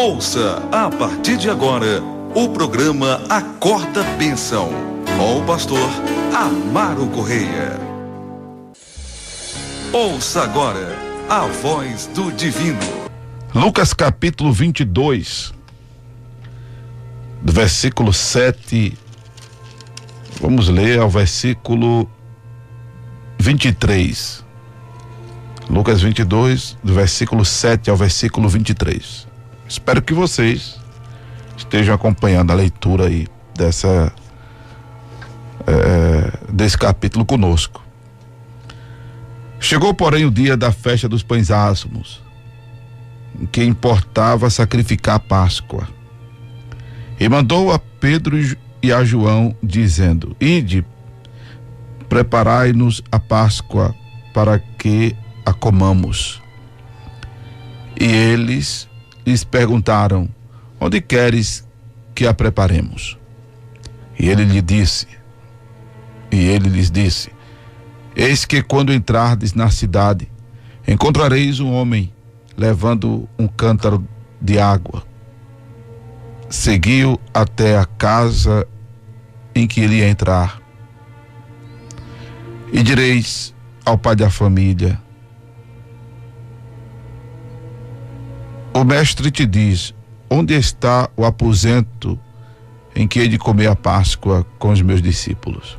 Ouça a partir de agora o programa Acorda Bênção, com o pastor Amaro Correia. Ouça agora a voz do divino. Lucas capítulo 22, do versículo 7, vamos ler ao versículo 23. Lucas 22, do versículo 7 ao versículo 23. Espero que vocês estejam acompanhando a leitura aí desse capítulo conosco. Chegou, porém, o dia da festa dos pães asmos, em que importava sacrificar a Páscoa. E mandou a Pedro e a João, dizendo: Ide, preparai-nos a Páscoa para que a comamos. E eles lhes perguntaram: onde queres que a preparemos? E ele lhes disse: eis que quando entrardes na cidade, encontrareis um homem levando um cântaro de água. Segui-o até a casa em que ele ia entrar. E direis ao pai da família: o mestre te diz: onde está o aposento em que hei de comer a Páscoa com os meus discípulos?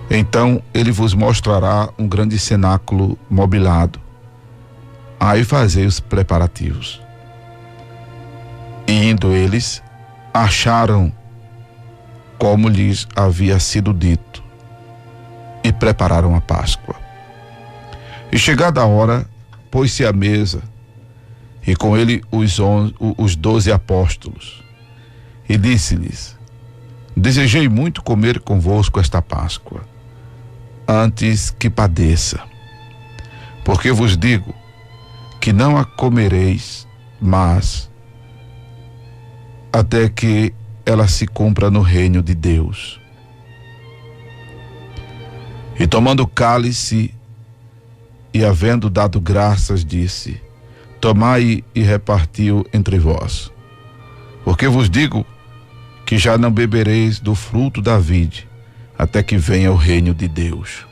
Então ele vos mostrará um grande cenáculo mobilado. Aí fazei os preparativos. E indo eles, acharam como lhes havia sido dito, e prepararam a Páscoa. E chegada a hora, pôs-se à mesa, e com ele os 12 apóstolos. E disse-lhes: desejei muito comer convosco esta Páscoa, antes que padeça. Porque vos digo que não a comereis, mas até que ela se cumpra no reino de Deus. E tomando o cálice, e havendo dado graças, disse: tomai e repartiu entre vós. Porque vos digo que já não bebereis do fruto da vide, até que venha o reino de Deus.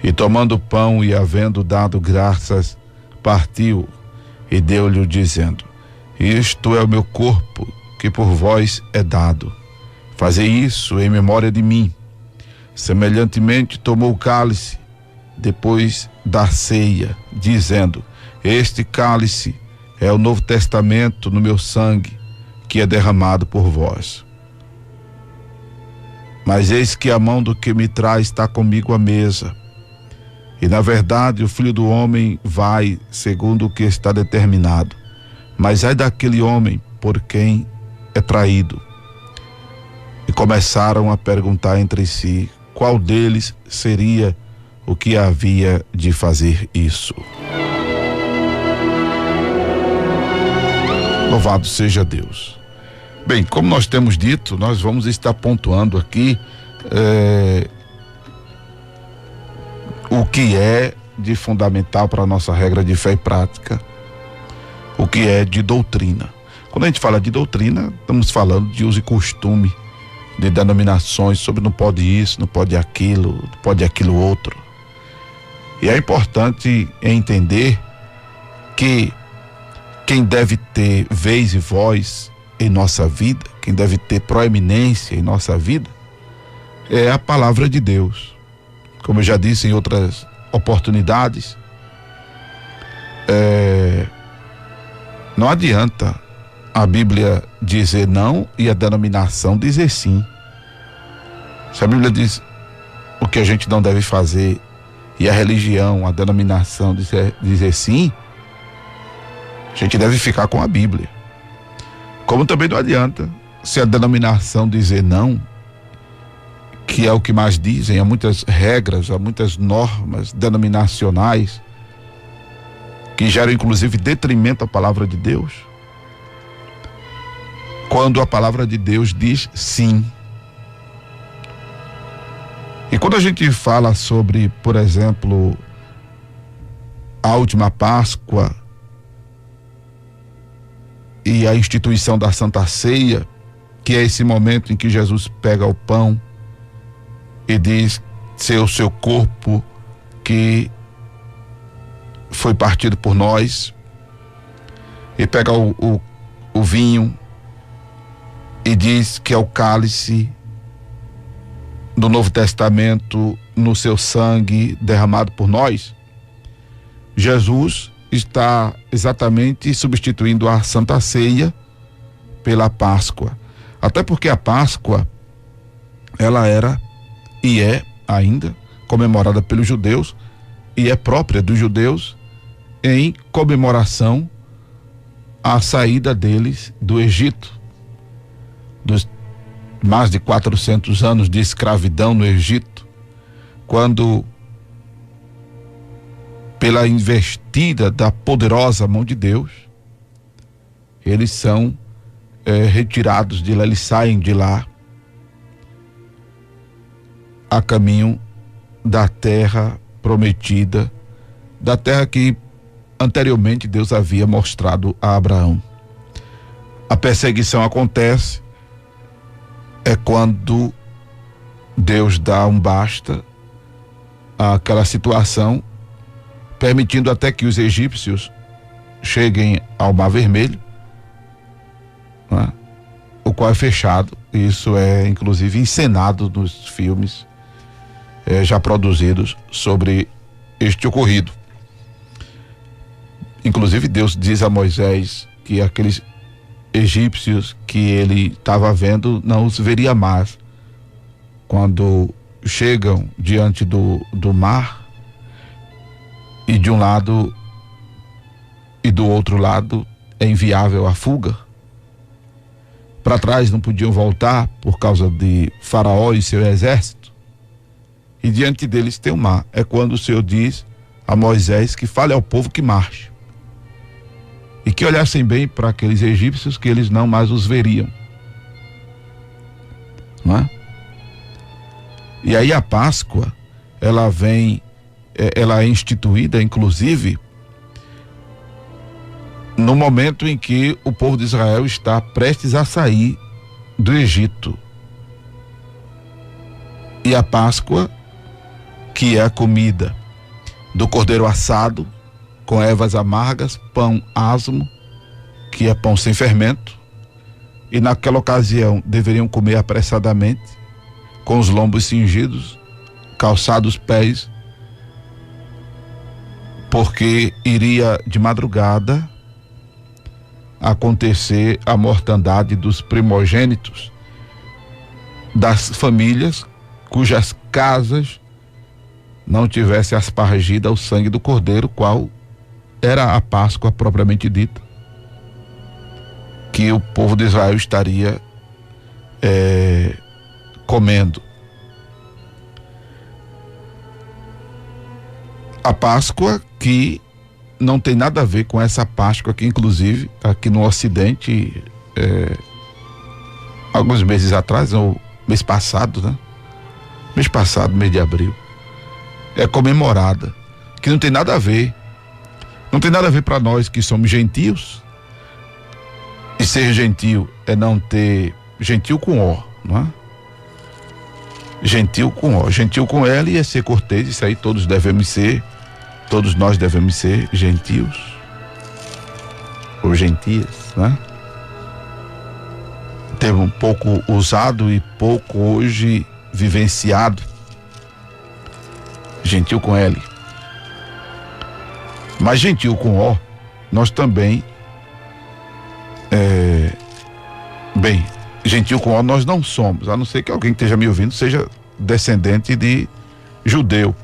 E tomando o pão e havendo dado graças, partiu e deu-lhe, dizendo: isto é o meu corpo, que por vós é dado. Fazei isso em memória de mim. Semelhantemente tomou o cálice depois da ceia, dizendo: este cálice é o Novo Testamento no meu sangue, que é derramado por vós. Mas eis que a mão do que me traz está comigo à mesa. E na verdade o Filho do Homem vai segundo o que está determinado. Mas ai daquele homem por quem é traído. E começaram a perguntar entre si qual deles seria o que havia de fazer isso. Louvado seja Deus. Bem, como nós temos dito, nós vamos estar pontuando aqui o que é de fundamental para a nossa regra de fé e prática, o que é de doutrina. Quando a gente fala de doutrina, estamos falando de uso e costume, de denominações sobre não pode isso, não pode aquilo, não pode aquilo outro. E é importante entender que quem deve ter vez e voz em nossa vida, quem deve ter proeminência em nossa vida, é a palavra de Deus. Como eu já disse em outras oportunidades, não adianta a Bíblia dizer não e a denominação dizer sim. Se a Bíblia diz o que a gente não deve fazer e a religião, a denominação dizer sim, a gente deve ficar com a Bíblia. Como também não adianta se a denominação dizer não, que é o que mais dizem, há muitas regras, há muitas normas denominacionais que geram inclusive detrimento à palavra de Deus, quando a palavra de Deus diz sim. E quando a gente fala sobre, por exemplo, a última Páscoa, e a instituição da Santa Ceia, que é esse momento em que Jesus pega o pão e diz ser o seu corpo que foi partido por nós, e pega o vinho e diz que é o cálice do Novo Testamento no seu sangue derramado por nós. Jesus está exatamente substituindo a Santa Ceia pela Páscoa. Até porque a Páscoa, ela era e é ainda comemorada pelos judeus e é própria dos judeus em comemoração à saída deles do Egito, dos mais de 400 anos de escravidão no Egito, quando, pela investida da poderosa mão de Deus, eles são retirados de lá, eles saem de lá a caminho da terra prometida, da terra que anteriormente Deus havia mostrado a Abraão. A perseguição acontece, é quando Deus dá um basta àquela situação, permitindo até que os egípcios cheguem ao Mar Vermelho, né? O qual é fechado. Isso é inclusive encenado nos filmes já produzidos sobre este ocorrido. Inclusive Deus diz a Moisés que aqueles egípcios que ele estava vendo não os veria mais. Quando chegam diante do mar, e de um lado e do outro lado é inviável a fuga, para trás não podiam voltar por causa de Faraó e seu exército, e diante deles tem o mar. É quando o Senhor diz a Moisés que fale ao povo que marche e que olhassem bem para aqueles egípcios, que eles não mais os veriam, não é? E aí a Páscoa, ela é instituída inclusive no momento em que o povo de Israel está prestes a sair do Egito. E a Páscoa, que é a comida do cordeiro assado com ervas amargas, pão asmo, que é pão sem fermento, e naquela ocasião deveriam comer apressadamente, com os lombos cingidos, calçados os pés, porque iria de madrugada acontecer a mortandade dos primogênitos das famílias cujas casas não tivesse aspargida o sangue do cordeiro, qual era a Páscoa propriamente dita, que o povo de Israel estaria comendo. A Páscoa que não tem nada a ver com essa Páscoa que, inclusive, aqui no Ocidente, alguns meses atrás, ou mês passado, né? Mês passado, mês de abril, é comemorada, que não tem nada a ver. Não tem nada a ver para nós que somos gentios. E ser gentio é não ter gentil com O, não é? Gentil com O, gentil com L é ser cortês. Isso aí todos devemos ser, todos nós devemos ser gentios ou gentias, né? Termo um pouco usado e pouco hoje vivenciado. Gentil com L. Mas gentil com O, nós também bem, gentil com O nós não somos, a não ser que alguém que esteja me ouvindo seja descendente de judeu,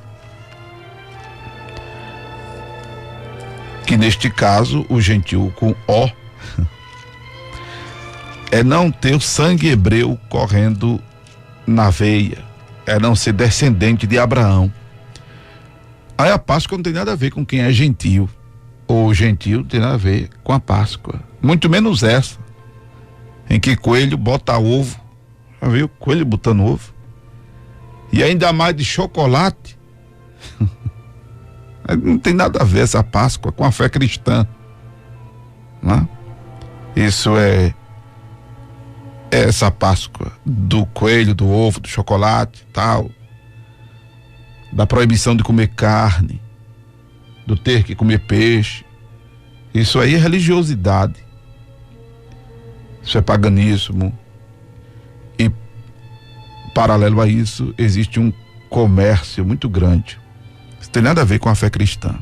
que neste caso o gentil com O é não ter o sangue hebreu correndo na veia, é não ser descendente de Abraão. Aí a Páscoa não tem nada a ver com quem é gentio, ou gentio não tem nada a ver com a Páscoa, muito menos essa, em que coelho bota ovo. Já viu? Coelho botando ovo, e ainda mais de chocolate. Não tem nada a ver essa Páscoa com a fé cristã, né? Isso é essa Páscoa do coelho, do ovo, do chocolate, tal, da proibição de comer carne, do ter que comer peixe. Isso aí é religiosidade. Isso é paganismo. E paralelo a isso, existe um comércio muito grande. Isso tem nada a ver com a fé cristã.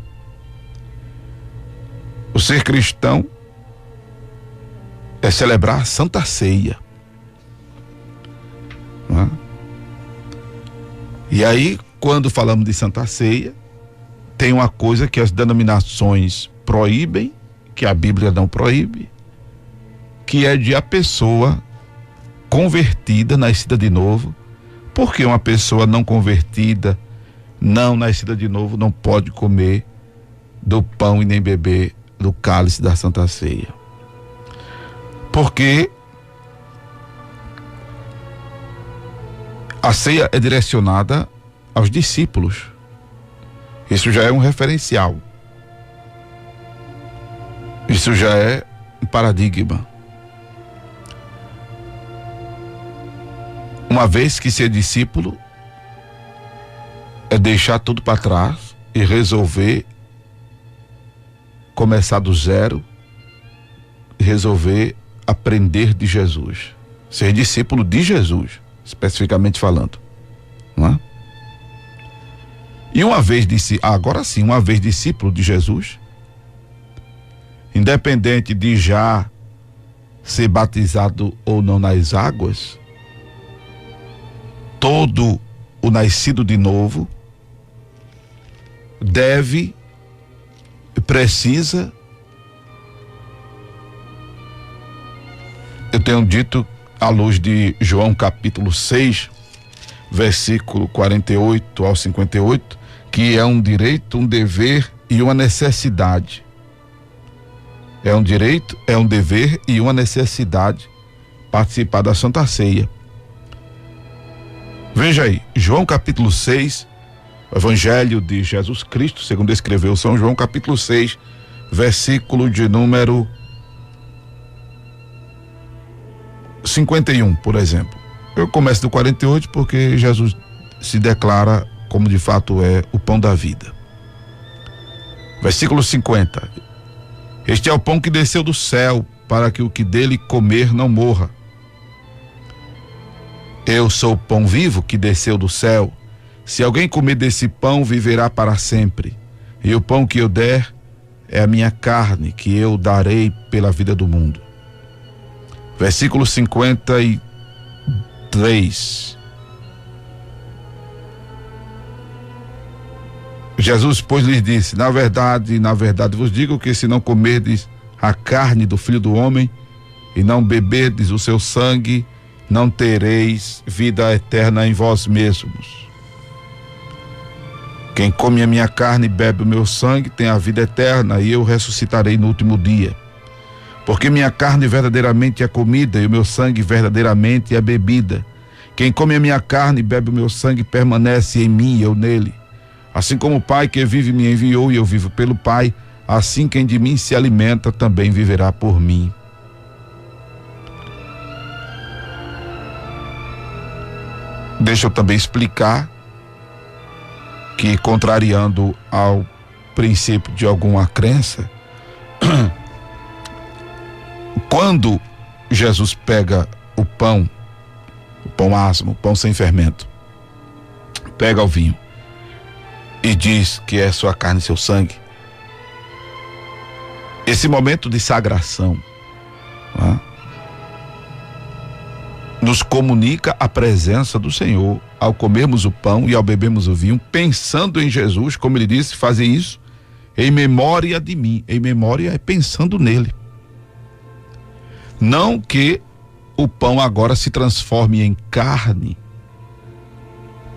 O ser cristão é celebrar a Santa Ceia. Não é? E aí, quando falamos de Santa Ceia, tem uma coisa que as denominações proíbem, que a Bíblia não proíbe, que é de a pessoa convertida, nascida de novo, porque uma pessoa não convertida, não nascida de novo, não pode comer do pão e nem beber do cálice da Santa Ceia. Porque a ceia é direcionada aos discípulos. Isso já é um referencial. Isso já é um paradigma. Uma vez que ser discípulo é deixar tudo para trás e resolver começar do zero e resolver aprender de Jesus. Ser discípulo de Jesus, especificamente falando. Não é? E uma vez agora sim, uma vez discípulo de Jesus, independente de já ser batizado ou não nas águas, todo o nascido de novo precisa, eu tenho dito à luz de João capítulo 6, versículo 48 ao 58, que é um direito, um dever e uma necessidade. É um direito, é um dever e uma necessidade participar da Santa Ceia. Veja aí, João capítulo 6, Evangelho de Jesus Cristo, segundo escreveu São João, capítulo 6, versículo de número 51, por exemplo. Eu começo do 48 porque Jesus se declara como de fato é o pão da vida. Versículo 50. Este é o pão que desceu do céu, para que o que dele comer não morra. Eu sou o pão vivo que desceu do céu. Se alguém comer desse pão, viverá para sempre. E o pão que eu der é a minha carne, que eu darei pela vida do mundo. Versículo 53. Jesus, pois, lhes disse: na verdade vos digo que se não comerdes a carne do Filho do Homem e não beberdes o seu sangue, não tereis vida eterna em vós mesmos. Quem come a minha carne e bebe o meu sangue tem a vida eterna, e eu ressuscitarei no último dia. Porque minha carne verdadeiramente é comida e o meu sangue verdadeiramente é bebida. Quem come a minha carne e bebe o meu sangue permanece em mim e eu nele. Assim como o Pai que vive me enviou e eu vivo pelo Pai, assim quem de mim se alimenta também viverá por mim. Deixa eu também explicar que, contrariando ao princípio de alguma crença, quando Jesus pega o pão asmo, o pão sem fermento, pega o vinho e diz que é sua carne e seu sangue, esse momento de sagração, né, nos comunica a presença do Senhor ao comermos o pão e ao bebermos o vinho, pensando em Jesus, como ele disse, fazer isso em memória de mim. Em memória é pensando nele. Não que o pão agora se transforme em carne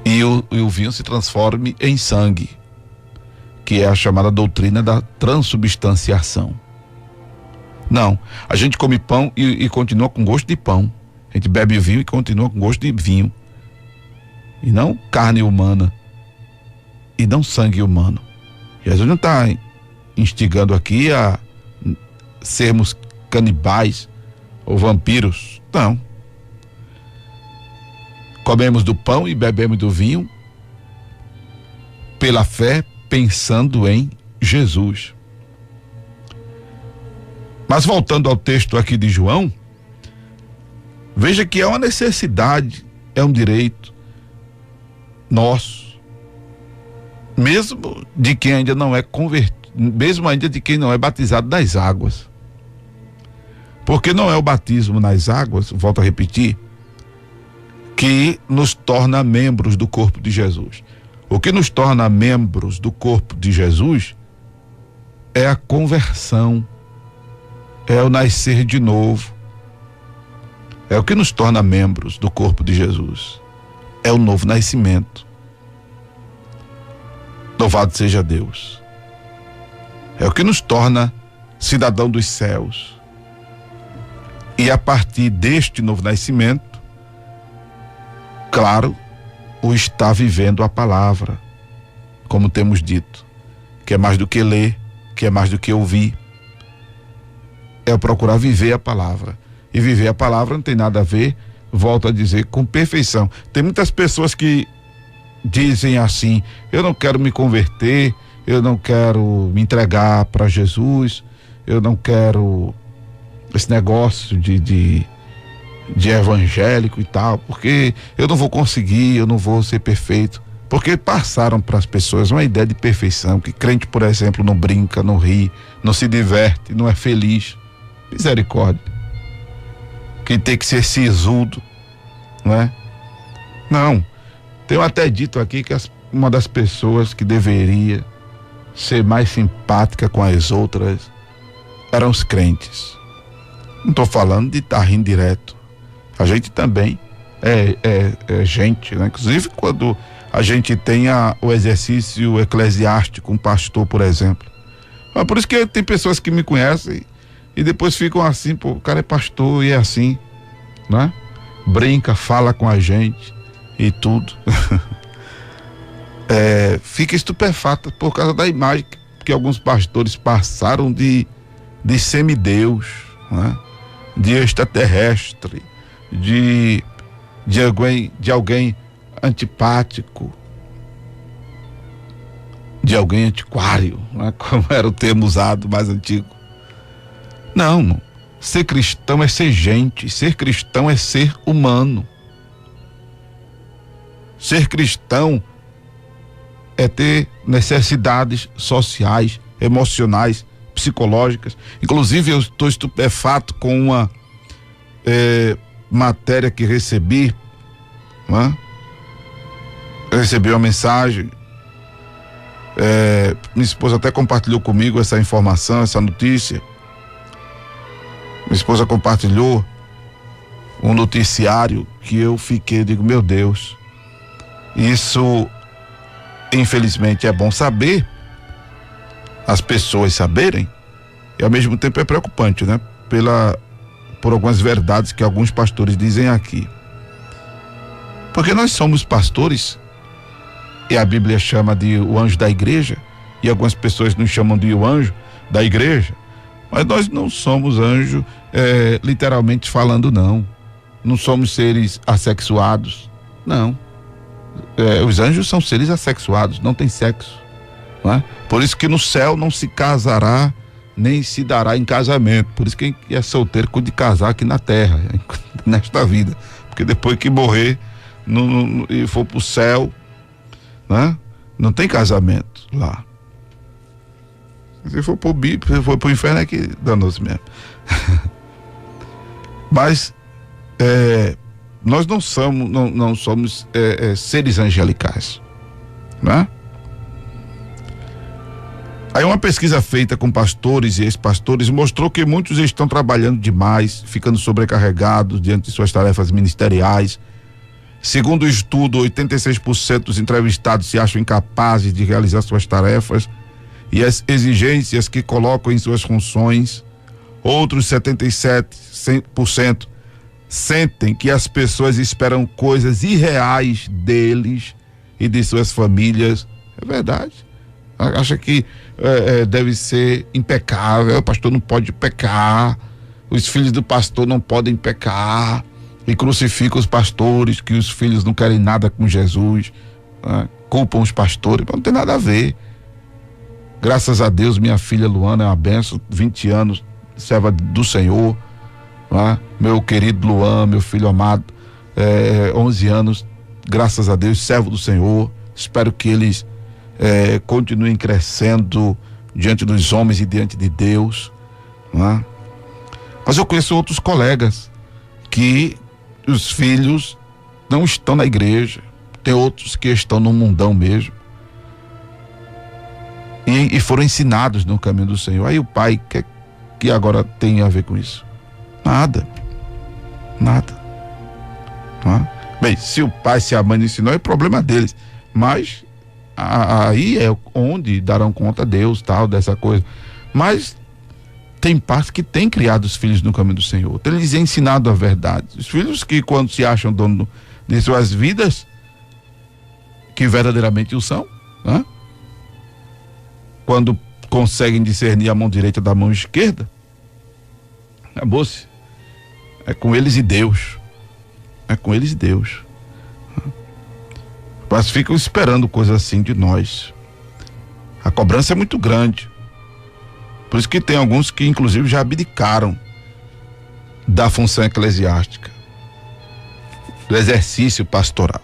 e o vinho se transforme em sangue, que é a chamada doutrina da transubstanciação. Não, a gente come pão e continua com gosto de pão. A gente bebe vinho e continua com gosto de vinho. E não carne humana. E não sangue humano. Jesus não está instigando aqui a sermos canibais ou vampiros. Não. Comemos do pão e bebemos do vinho pela fé, pensando em Jesus. Mas voltando ao texto aqui de João, veja que é uma necessidade, é um direito nosso, mesmo de quem ainda não é convertido, mesmo ainda de quem não é batizado nas águas. Porque não é o batismo nas águas, volto a repetir, que nos torna membros do corpo de Jesus. O que nos torna membros do corpo de Jesus é a conversão, é o nascer de novo. É o que nos torna membros do corpo de Jesus. É o novo nascimento. Louvado seja Deus. É o que nos torna cidadão dos céus. E a partir deste novo nascimento, claro, o está vivendo a palavra, como temos dito, que é mais do que ler, que é mais do que ouvir. É procurar viver a palavra. E viver a palavra não tem nada a ver, volto a dizer, com perfeição. Tem muitas pessoas que dizem assim: eu não quero me converter, eu não quero me entregar para Jesus, eu não quero esse negócio de evangélico e tal, porque eu não vou conseguir, eu não vou ser perfeito. Porque passaram para as pessoas uma ideia de perfeição, que crente, por exemplo, não brinca, não ri, não se diverte, não é feliz. Misericórdia. Que tem que ser sisudo, não é? Não. Tenho até dito aqui que uma das pessoas que deveria ser mais simpática com as outras eram os crentes. Não estou falando de estar rindo direto. A gente também é gente, né? Inclusive quando a gente tem o exercício eclesiástico, um pastor, por exemplo. Mas por isso que tem pessoas que me conhecem e depois ficam assim: pô, o cara é pastor e é assim, né? Brinca, fala com a gente e tudo. Fica estupefato por causa da imagem que alguns pastores passaram de semideus, né? De extraterrestre, de alguém antipático, de alguém antiquário, né? Como era o termo usado mais antigo. Não, ser cristão é ser gente, ser cristão é ser humano. Ser cristão é ter necessidades sociais, emocionais, psicológicas. Inclusive eu estou estupefato com uma matéria que recebi, né? Eu recebi uma mensagem, minha esposa até compartilhou comigo essa informação, essa notícia. Minha esposa compartilhou um noticiário que eu digo, meu Deus, isso infelizmente é bom saber, as pessoas saberem, e ao mesmo tempo é preocupante, né? Por algumas verdades que alguns pastores dizem aqui. Porque nós somos pastores, e a Bíblia chama de o anjo da igreja, e algumas pessoas nos chamam de o anjo da igreja, mas nós não somos anjo, literalmente falando, não. Não somos seres assexuados, não. Os anjos são seres assexuados, não tem sexo, não é? Por isso que no céu não se casará, nem se dará em casamento. Por isso que quem é solteiro cuide de casar aqui na terra, nesta vida. Porque depois que morrer e for pro céu, né? Não tem casamento lá. Se for pro inferno é que danou-se mesmo. Mas nós não somos seres angelicais, né? Aí uma pesquisa feita com pastores e ex-pastores mostrou que muitos estão trabalhando demais, ficando sobrecarregados diante de suas tarefas ministeriais. Segundo o estudo, 86% dos entrevistados se acham incapazes de realizar suas tarefas e as exigências que colocam em suas funções. Outros 77% sentem que as pessoas esperam coisas irreais deles e de suas famílias. É verdade. Acha que deve ser impecável, o pastor não pode pecar, os filhos do pastor não podem pecar, e crucificam os pastores, que os filhos não querem nada com Jesus, né? Culpam os pastores, mas não tem nada a ver. Graças a Deus, minha filha Luana é uma benção, 20 anos, serva do Senhor, né? Meu querido Luan, meu filho amado, 11 anos, graças a Deus, servo do Senhor. Espero que eles continuem crescendo diante dos homens e diante de Deus, né? Mas eu conheço outros colegas que os filhos não estão na igreja, tem outros que estão no mundão mesmo, e foram ensinados no caminho do Senhor. Aí o pai, que agora tem a ver com isso? Nada. Bem, se o pai, se a mãe não ensinou, é problema deles, mas aí é onde darão conta Deus, tal, dessa coisa. Mas tem pais que têm criado os filhos no caminho do Senhor, tem lhes ensinado a verdade. Os filhos que, quando se acham dono de suas vidas, que verdadeiramente o são, né? Quando conseguem discernir a mão direita da mão esquerda, acabou-se. É com eles e Deus. Mas ficam esperando coisas assim de nós. A cobrança é muito grande. Por isso que tem alguns que inclusive já abdicaram da função eclesiástica, do exercício pastoral.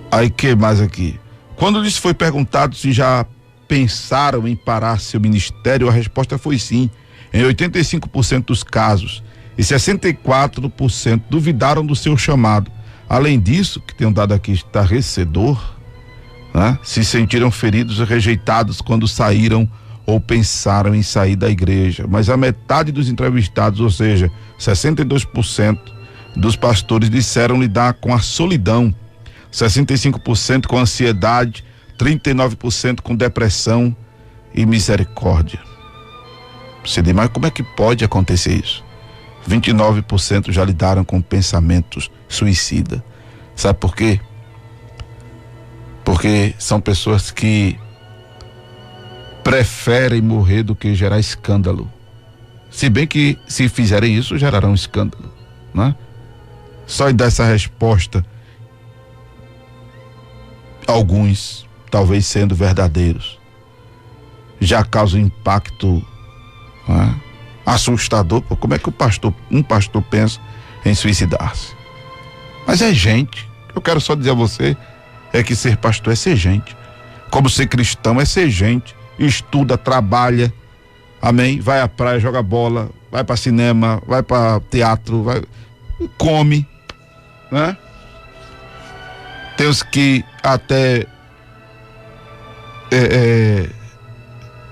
Aí que mais aqui? Quando lhes foi perguntado se já pensaram em parar seu ministério, a resposta foi sim, em 85% dos casos, e 64% duvidaram do seu chamado. Além disso, que tem um dado aqui estarrecedor, né? Se sentiram feridos e rejeitados quando saíram ou pensaram em sair da igreja. Mas a metade dos entrevistados, ou seja, 62% dos pastores, disseram lidar com a solidão, 65% com ansiedade, 39% com depressão e misericórdia. Você diz, mas como é que pode acontecer isso? 29% já lidaram com pensamentos suicida. Sabe por quê? Porque são pessoas que preferem morrer do que gerar escândalo. Se bem que, se fizerem isso, gerarão escândalo, né? Só em dar essa resposta, alguns, talvez sendo verdadeiros, já causam impacto, né, assustador. Pô, como é que um pastor pensa em suicidar-se? Mas é gente. Eu quero só dizer a você que ser pastor é ser gente, como ser cristão é ser gente. Estuda, trabalha, amém, vai à praia, joga bola, vai para cinema, vai para teatro, come, né? Tem os que até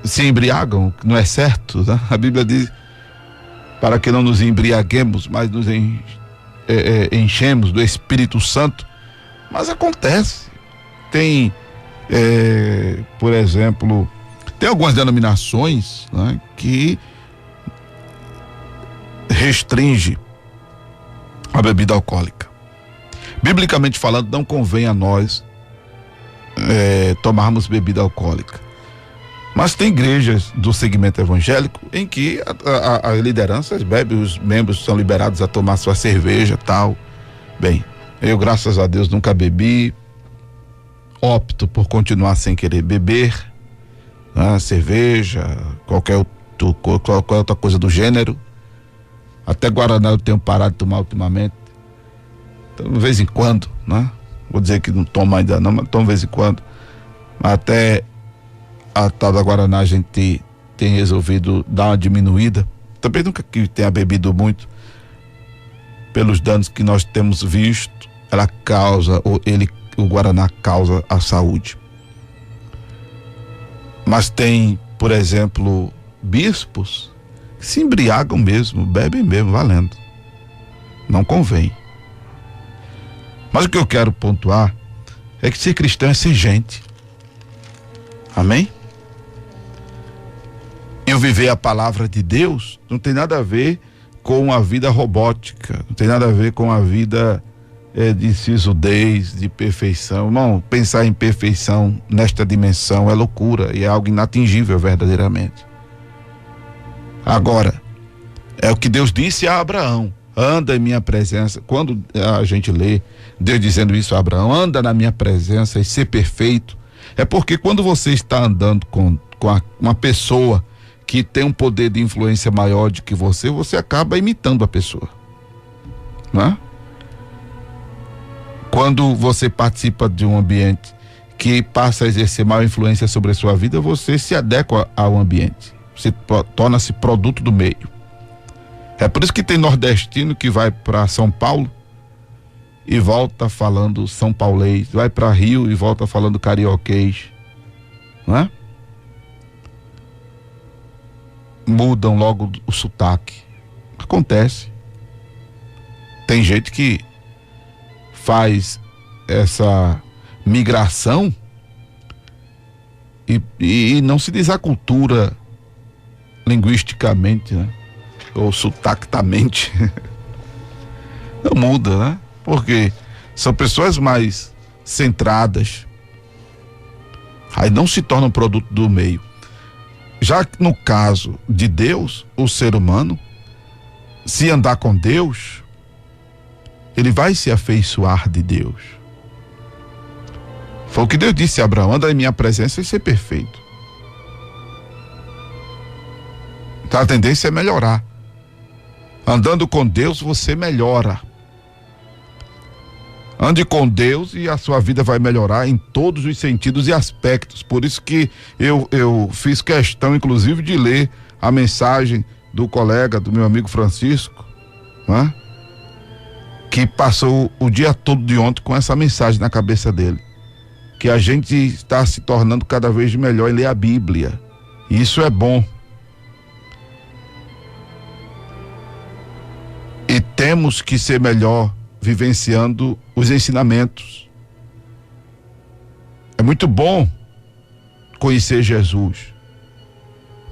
se embriagam, que não é certo, né? A Bíblia diz para que não nos embriaguemos, mas nos enchemos do Espírito Santo. Mas acontece. Tem, por exemplo, tem algumas denominações, né, que restringe a bebida alcoólica. Biblicamente falando, não convém a nós tomarmos bebida alcoólica. Mas tem igrejas do segmento evangélico em que a liderança bebe, os membros são liberados a tomar sua cerveja, tal. Bem, eu, graças a Deus, nunca bebi, opto por continuar sem querer beber, né, cerveja, qualquer outra coisa do gênero. Até Guaraná eu tenho parado de tomar ultimamente. Então, de vez em quando, né? Vou dizer que não tomo ainda não, mas tomo de vez em quando. Até a tal da Guaraná a gente tem resolvido dar uma diminuída. Também nunca que tenha bebido muito, pelos danos que nós temos visto, o Guaraná causa à saúde. Mas tem, por exemplo, bispos que se embriagam mesmo, bebem mesmo, valendo. Não convém. Mas o que eu quero pontuar é que ser cristão é ser gente. Amém? Eu viver a palavra de Deus não tem nada a ver com a vida robótica, não tem nada a ver com a vida de sisudez, de perfeição. Irmão, pensar em perfeição nesta dimensão é loucura e é algo inatingível verdadeiramente. Agora, é o que Deus disse a Abraão: anda em minha presença. Quando a gente lê Deus dizendo isso a Abraão, anda na minha presença e ser perfeito, é porque quando você está andando com uma pessoa que tem um poder de influência maior do que você acaba imitando a pessoa, não é? Quando você participa de um ambiente que passa a exercer maior influência sobre a sua vida, você se adequa ao ambiente, você torna-se produto do meio. É por isso que tem nordestino que vai para São Paulo e volta falando são paulês, vai para Rio e volta falando carioquês, não é? Mudam logo o sotaque. Acontece. Tem gente que faz essa migração e não se desacultura linguisticamente, né? Ou sotactamente. Não muda, né? Porque são pessoas mais centradas, aí não se tornam produto do meio. Já que no caso de Deus, o ser humano, se andar com Deus, ele vai se afeiçoar de Deus. Foi o que Deus disse a Abraão: anda em minha presença e ser perfeito. Então a tendência é melhorar. Andando com Deus, você melhora. Ande com Deus e a sua vida vai melhorar em todos os sentidos e aspectos. Por isso que eu fiz questão, inclusive, de ler a mensagem do colega, do meu amigo Francisco, né? Que passou o dia todo de ontem com essa mensagem na cabeça dele. Que a gente está se tornando cada vez melhor em ler a Bíblia. E isso é bom. E temos que ser melhor vivenciando os ensinamentos. É muito bom conhecer Jesus.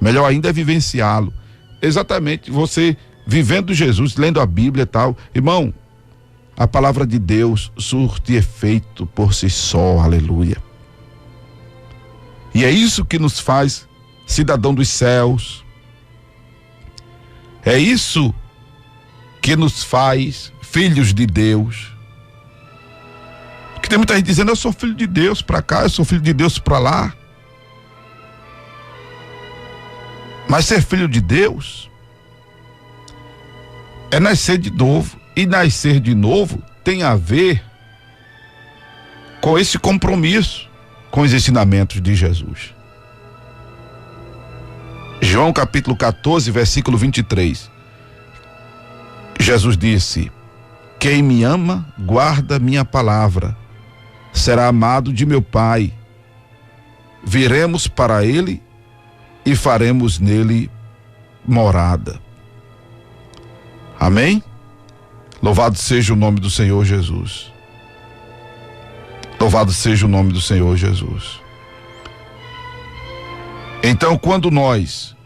Melhor ainda é vivenciá-lo. Exatamente, você vivendo Jesus, lendo a Bíblia e tal. Irmão, a palavra de Deus surte efeito por si só, aleluia. E é isso que nos faz cidadão dos céus. É isso que nos faz filhos de Deus. Porque tem muita gente dizendo: eu sou filho de Deus para cá, eu sou filho de Deus para lá. Mas ser filho de Deus é nascer de novo. E nascer de novo tem a ver com esse compromisso com os ensinamentos de Jesus. João capítulo 14, versículo 23. Jesus disse: quem me ama, guarda minha palavra, será amado de meu Pai. Viremos para ele e faremos nele morada. Amém? Louvado seja o nome do Senhor Jesus. Louvado seja o nome do Senhor Jesus. Então, quando nós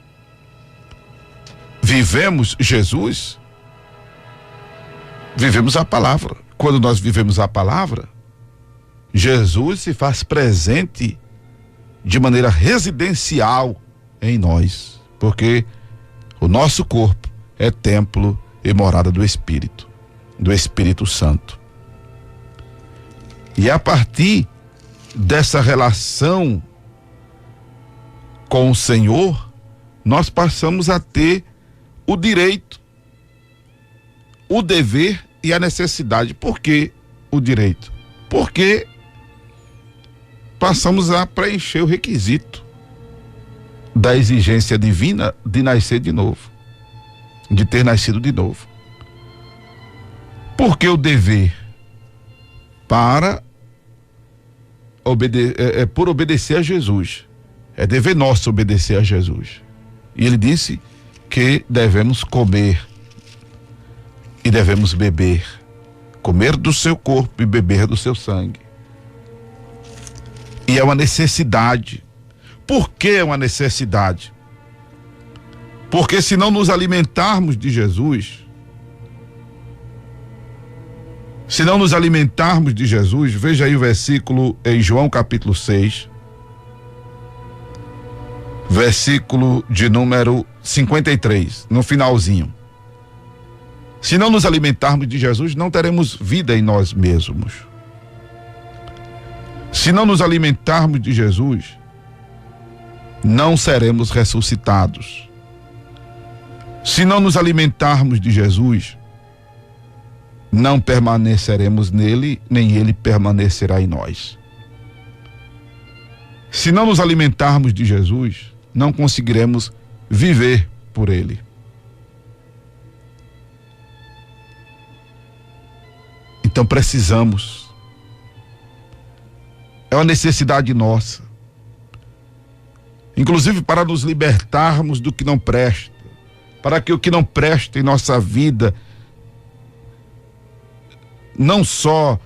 vivemos Jesus, vivemos a palavra. Quando nós vivemos a palavra, Jesus se faz presente de maneira residencial em nós, porque o nosso corpo é templo e morada do Espírito Santo. E a partir dessa relação com o Senhor, nós passamos a ter o direito, o dever e a necessidade. Por que o direito? Porque passamos a preencher o requisito da exigência divina de nascer de novo, de ter nascido de novo. Por que o dever? Por obedecer a Jesus. É dever nosso obedecer a Jesus. E ele disse que devemos comer e devemos beber, comer do seu corpo e beber do seu sangue. E é uma necessidade. Por que é uma necessidade? Porque se não nos alimentarmos de Jesus, veja aí o versículo em João capítulo 6, versículo de número 53, no finalzinho. Se não nos alimentarmos de Jesus, não teremos vida em nós mesmos. Se não nos alimentarmos de Jesus, não seremos ressuscitados. Se não nos alimentarmos de Jesus, não permaneceremos nele, nem ele permanecerá em nós. Se não nos alimentarmos de Jesus, não conseguiremos viver por ele. Então precisamos. É uma necessidade nossa. Inclusive para nos libertarmos do que não presta. Para que o que não presta em nossa vida, não só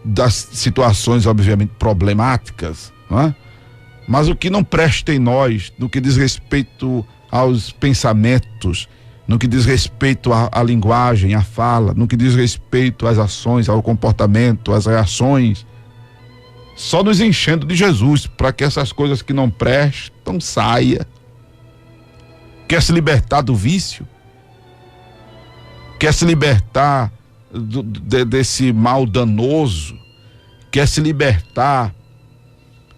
das situações obviamente problemáticas, não é? Mas o que não presta em nós, no que diz respeito aos pensamentos, no que diz respeito à linguagem, à fala, no que diz respeito às ações, ao comportamento, às reações, só nos enchendo de Jesus, para que essas coisas que não prestam saia. Quer se libertar do vício? Quer se libertar desse mal danoso? Quer se libertar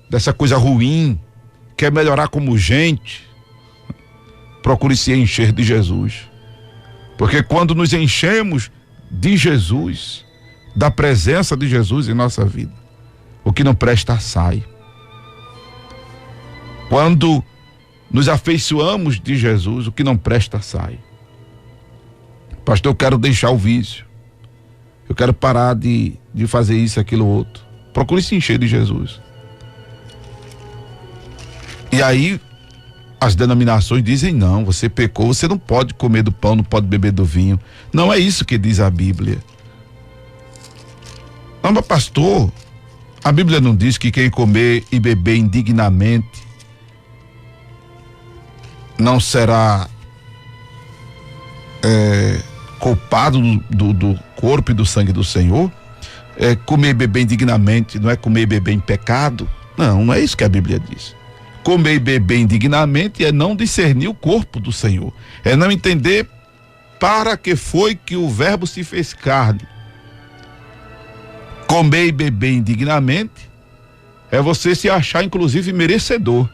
dessa coisa ruim? Quer melhorar como gente? Procure se encher de Jesus. Porque quando nos enchemos de Jesus, da presença de Jesus em nossa vida, o que não presta sai. Quando nos afeiçoamos de Jesus, o que não presta sai. Pastor, eu quero deixar o vício. Eu quero parar de fazer isso, aquilo, outro. Procure se encher de Jesus. E aí, as denominações dizem, não, você pecou, você não pode comer do pão, não pode beber do vinho. Não é isso que diz a Bíblia. Não, mas pastor, a Bíblia não diz que quem comer e beber indignamente não será culpado do corpo e do sangue do Senhor? Comer e beber indignamente não é comer e beber em pecado? Não, não é isso que a Bíblia diz. Comer e beber indignamente é não discernir o corpo do Senhor, é não entender para que foi que o verbo se fez carne. Comer e beber indignamente é você se achar inclusive merecedor.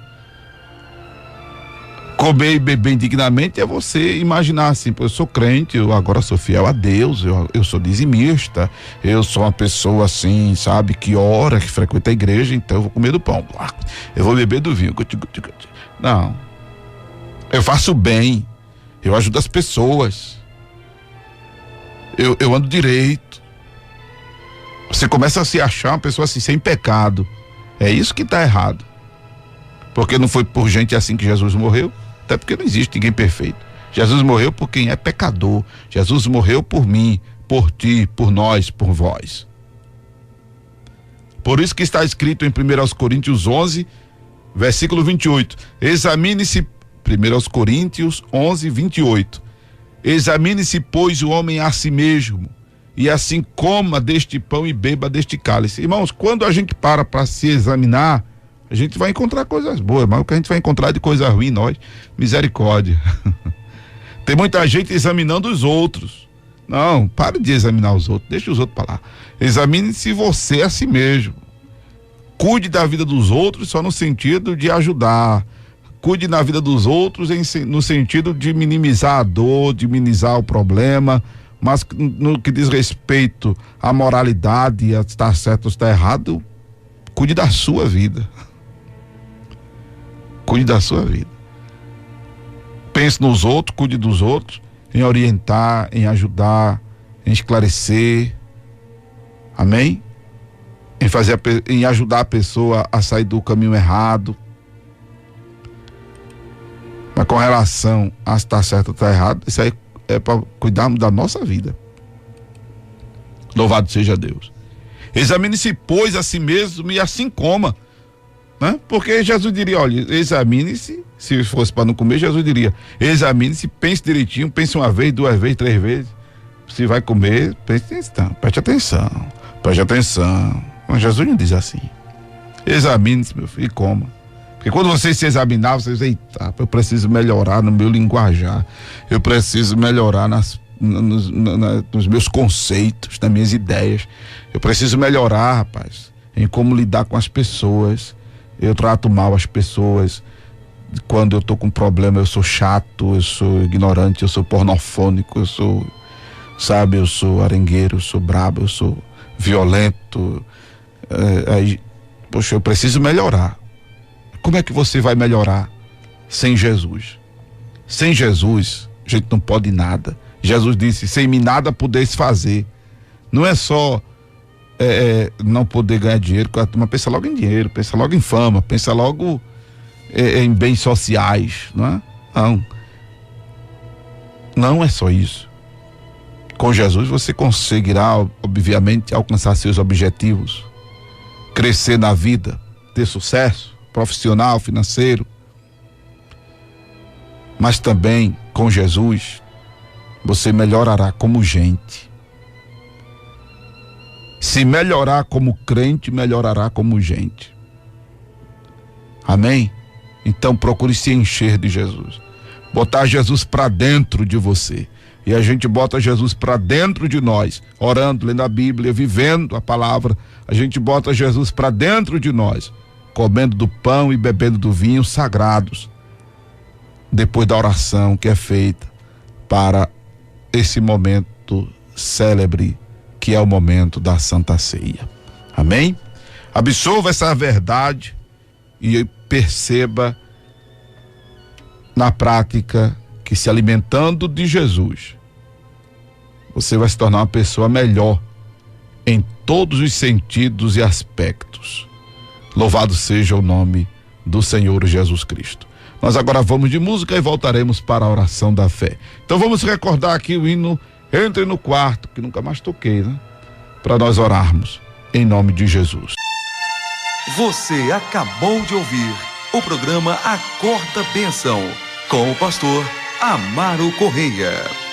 Comer e beber indignamente é você imaginar assim, eu sou crente, eu agora sou fiel a Deus, eu sou dizimista, eu sou uma pessoa assim, sabe, que ora, que frequenta a igreja, então eu vou comer do pão, eu vou beber do vinho. Não, eu faço bem, eu ajudo as pessoas, eu ando direito. Você começa a se achar uma pessoa assim, sem pecado. É isso que está errado, porque não foi por gente assim que Jesus morreu. Até porque não existe ninguém perfeito. Jesus morreu por quem é pecador. Jesus morreu por mim, por ti, por nós, por vós. Por isso que está escrito em 1 Coríntios 11, versículo 28. Examine-se, 1 Coríntios 11, 28. Examine-se, pois, o homem a si mesmo, e assim coma deste pão e beba deste cálice. Irmãos, quando a gente para se examinar, a gente vai encontrar coisas boas, mas o que a gente vai encontrar de coisa ruim, nós, misericórdia. Tem muita gente examinando os outros. Não, pare de examinar os outros, deixa os outros para lá. Examine-se você a si mesmo. Cuide da vida dos outros só no sentido de ajudar. Cuide da vida dos outros no sentido de minimizar a dor, de minimizar o problema, mas no que diz respeito à moralidade, a estar certo ou estar errado, cuide da sua vida. Cuide da sua vida. Pense nos outros, cuide dos outros, em orientar, em ajudar, em esclarecer. Amém? Em ajudar a pessoa a sair do caminho errado. Mas com relação a estar certo ou estar errado, isso aí é para cuidarmos da nossa vida. Louvado seja Deus. Examine-se, pois, a si mesmo e assim coma. Né? Porque Jesus diria, olha, examine-se, se fosse para não comer, Jesus diria, examine-se, pense direitinho, pense uma vez, duas vezes, três vezes. Se vai comer, preste atenção. Mas Jesus não diz assim. Examine-se, meu filho, e coma. Porque quando você se examinar, você diz, eita, eu preciso melhorar no meu linguajar, eu preciso melhorar nos meus conceitos, nas minhas ideias, eu preciso melhorar, rapaz, em como lidar com as pessoas. Eu trato mal as pessoas, quando eu tô com problema eu sou chato, eu sou ignorante, eu sou pornofônico, eu sou arengueiro, eu sou brabo, eu sou violento. Poxa, eu preciso melhorar. Como é que você vai melhorar sem Jesus? Sem Jesus, a gente não pode nada. Jesus disse, sem mim nada podeis fazer. Não é só não poder ganhar dinheiro, mas pensa logo em dinheiro, pensa logo em fama, pensa logo em bens sociais, não é? Não é só isso. Com Jesus você conseguirá, obviamente, alcançar seus objetivos, crescer na vida, ter sucesso profissional, financeiro. Mas também com Jesus você melhorará como gente. Se melhorar como crente, melhorará como gente. Amém? Então procure se encher de Jesus, botar Jesus para dentro de você. E a gente bota Jesus para dentro de nós, orando, lendo a Bíblia, vivendo a palavra. A gente bota Jesus para dentro de nós, comendo do pão e bebendo do vinho sagrados, depois da oração que é feita para esse momento célebre, que é o momento da Santa Ceia. Amém? Absorva essa verdade e perceba na prática que, se alimentando de Jesus, você vai se tornar uma pessoa melhor em todos os sentidos e aspectos. Louvado seja o nome do Senhor Jesus Cristo. Nós agora vamos de música e voltaremos para a oração da fé. Então vamos recordar aqui o hino Entre no Quarto, que nunca mais toquei, né? Para nós orarmos em nome de Jesus. Você acabou de ouvir o programa Acorda Bênção, com o pastor Amaro Correia.